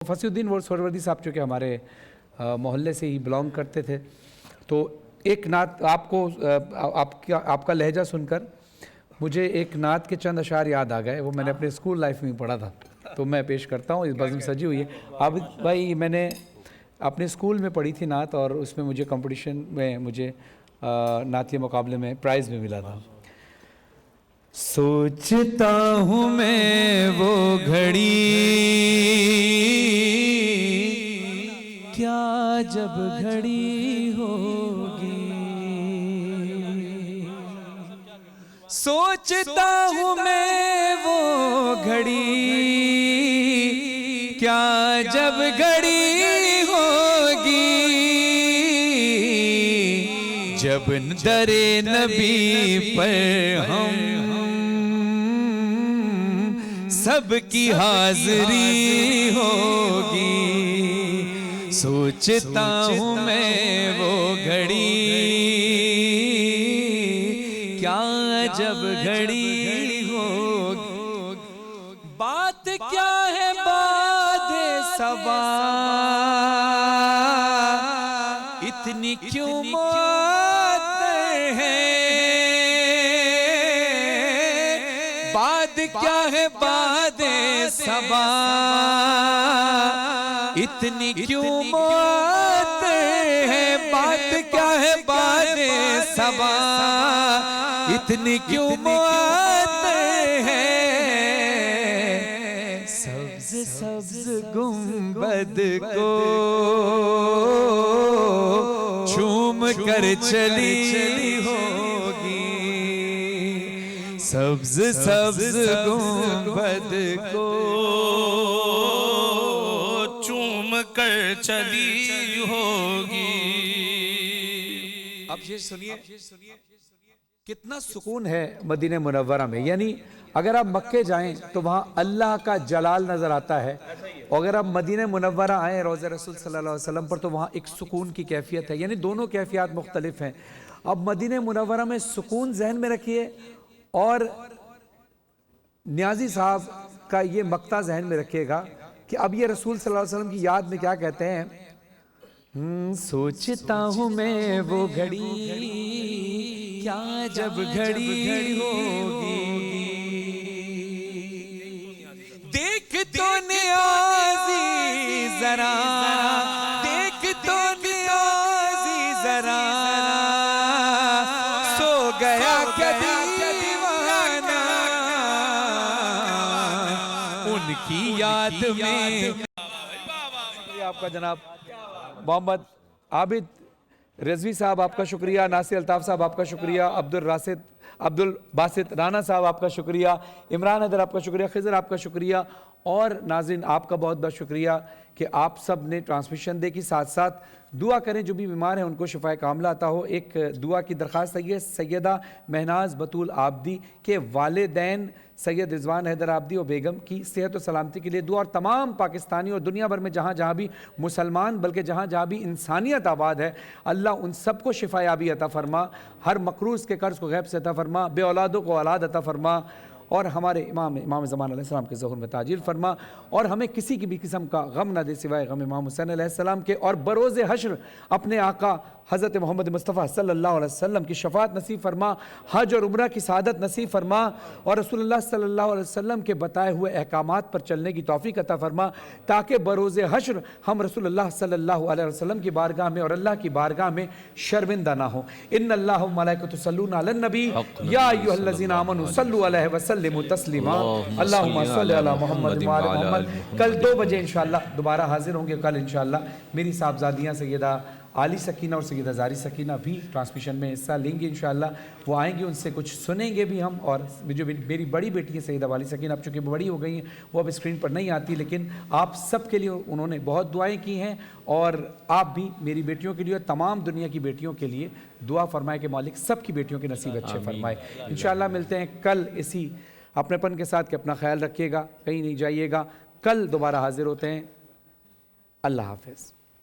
फसीउद्दीन सोहरावर्दी साहब चूँकि हमारे मोहल्ले से ही बिलोंग करते थे, तो एक नात आपका लहजा सुनकर मुझे एक नात के चंद अशार याद आ गए। वो मैंने अपने स्कूल लाइफ में पढ़ा था, तो मैं पेश करता हूँ। इस बज़्म सजी हुई है। आबिद भाई, मैंने अपने स्कूल में पढ़ी थी नात, और उसमें मुझे कंपटीशन में मुझे नातिया मुकाबले में प्राइज़ भी मिला था। सोचता हूँ मैं वो घड़ी, क्या जब घड़ी होगी। सोचता हूँ मैं वो घड़ी, क्या जब घड़ी होगी, जब दरे नबी पर हम सबकी हाज़री होगी। सोचता हूँ मैं वो घड़ी, क्या जब घड़ी होगी। बात क्या है बादे सबा, इतनी क्यों मुअत्तर है। बात क्या है बादे सबा, इतनी क्यों मुअत्तर है। बात क्या है बादे सबा, इतनी क्यों मुअत्तर है। सब्ज सब्ज गुंबद को झूम कर चली होगी। सब्ज सब्ज गुंबद को चूम कर चली होगी। अब ये सुनिए कितना सुकून है मदीने मुनव्वरा में। यानी अगर आप मक्के जाएं तो वहाँ अल्लाह का जलाल नज़र आता है, और अगर आप मदीने मुनव्वरा आएँ रोज़े रसूल सल्लल्लाहु अलैहि वसल्लम पर, तो वहाँ एक सुकून की कैफियत है। यानी दोनों कैफियत मुख्तलिफ हैं। अब मदीने मुनव्वरा में सुकून जहन में रखिए, और न्याजी साहब का ये मक्ता जहन में रखिएगा कि अब ये रसूल सल्लल्लाहु अलैहि वसल्लम की याद में क्या कहते हैं। सोचता हूँ मैं वो घड़ी, क्या जब घड़ी होगी। देख तो नियाज़ी जरा, देख तो नियाज़ी जरा, सो गया क्या दीवाना उनकी याद में। आपका जनाब मोहम्मद आबिद रिजवी साहब आपका शुक्रिया, नासिर अल्ताफ़ साहब आपका शुक्रिया, अब्दुल बासित राना साहब आपका शुक्रिया, इमरान हैदर आपका शुक्रिया, खिज़र आपका शुक्रिया, और नाज़रीन आपका बहुत बहुत शुक्रिया कि आप सब ने ट्रांसमिशन दे की साथ साथ दुआ करें जो भी बीमार हैं उनको शिफाए कामला अता हो। एक दुआ की दरख्वास्त है सैयदा महनाज बतूल आबदी के वालिदैन सैयद रिजवान हैदर आबदी और बेगम की सेहत और सलामती के लिए दुआ, और तमाम पाकिस्तानी और दुनिया भर में जहाँ जहाँ भी मुसलमान बल्कि जहाँ जहाँ भी इंसानियत आबाद है, अल्लाह उन सबको शिफायाबी अता फरमा, हर मकरूज़ के कर्ज़ को गैब से अता फरमा, बे औलादों को औलाद अता फरमा, और हमारे इमाम ज़मान अलैहिस्सलाम के ज़ुहूर में ताजील फरमा, और हमें किसी की भी किस्म का गम न दे सिवाय गम इमाम हुसैन अलैहिस्सलाम के, और बरोज़े हश्र अपने आका हज़रत मोहम्मद मुस्तफ़ा सल्लल्लाहु अलैहि वसल्लम की शफ़ाअत नसीब फरमा, हज और उम्रा की सआदत नसीब फरमा, और रसूलुल्लाह सल्लल्लाहु अलैहि वसल्लम के बताए हुए अहकामात पर चलने की तौफ़ीक़ अता फरमा, ताकि बरोज़े हश्र हम रसूलुल्लाह सल्लल्लाहु अलैहि वसल्लम की बारगाह में और अल्लाह की बारगाह में शर्मिंदा ना हो। इन्नल्लाह व मलाइकतहु यसल्लूना अलन नबी या अय्युहल्लज़ीना आमनू सल्लु अलैहि व सल्लिमू तस्लीमा। अल्लाहुम्मा सल्लि अला मुहम्मद व आले मुहम्मद। कल 2 बजे इंशाअल्लाह दोबारा हाजिर होंगे। कल इंशाअल्लाह मेरी साहबजादियाँ सैयदा आली सकीना और सैयदा ज़ारी सकीना भी ट्रांसमिशन में हिस्सा लेंगी इंशाअल्लाह। वो आएंगी, उनसे कुछ सुनेंगे भी हम, और जो मेरी बड़ी बेटी है सैयदा वाली सकीना, अब चूँकि बड़ी हो गई हैं वो अब स्क्रीन पर नहीं आती, लेकिन आप सब के लिए उन्होंने बहुत दुआएं की हैं, और आप भी मेरी बेटियों के लिए, तमाम दुनिया की बेटियों के लिए दुआ फरमाए कि मालिक सब की बेटियों के नसीब अच्छे फरमाए। इंशाअल्लाह मिलते हैं कल इसी अपनेपन के साथ, कि अपना ख्याल रखिएगा, कहीं नहीं जाइएगा। कल दोबारा हाजिर होते हैं। अल्लाह हाफ़िज़।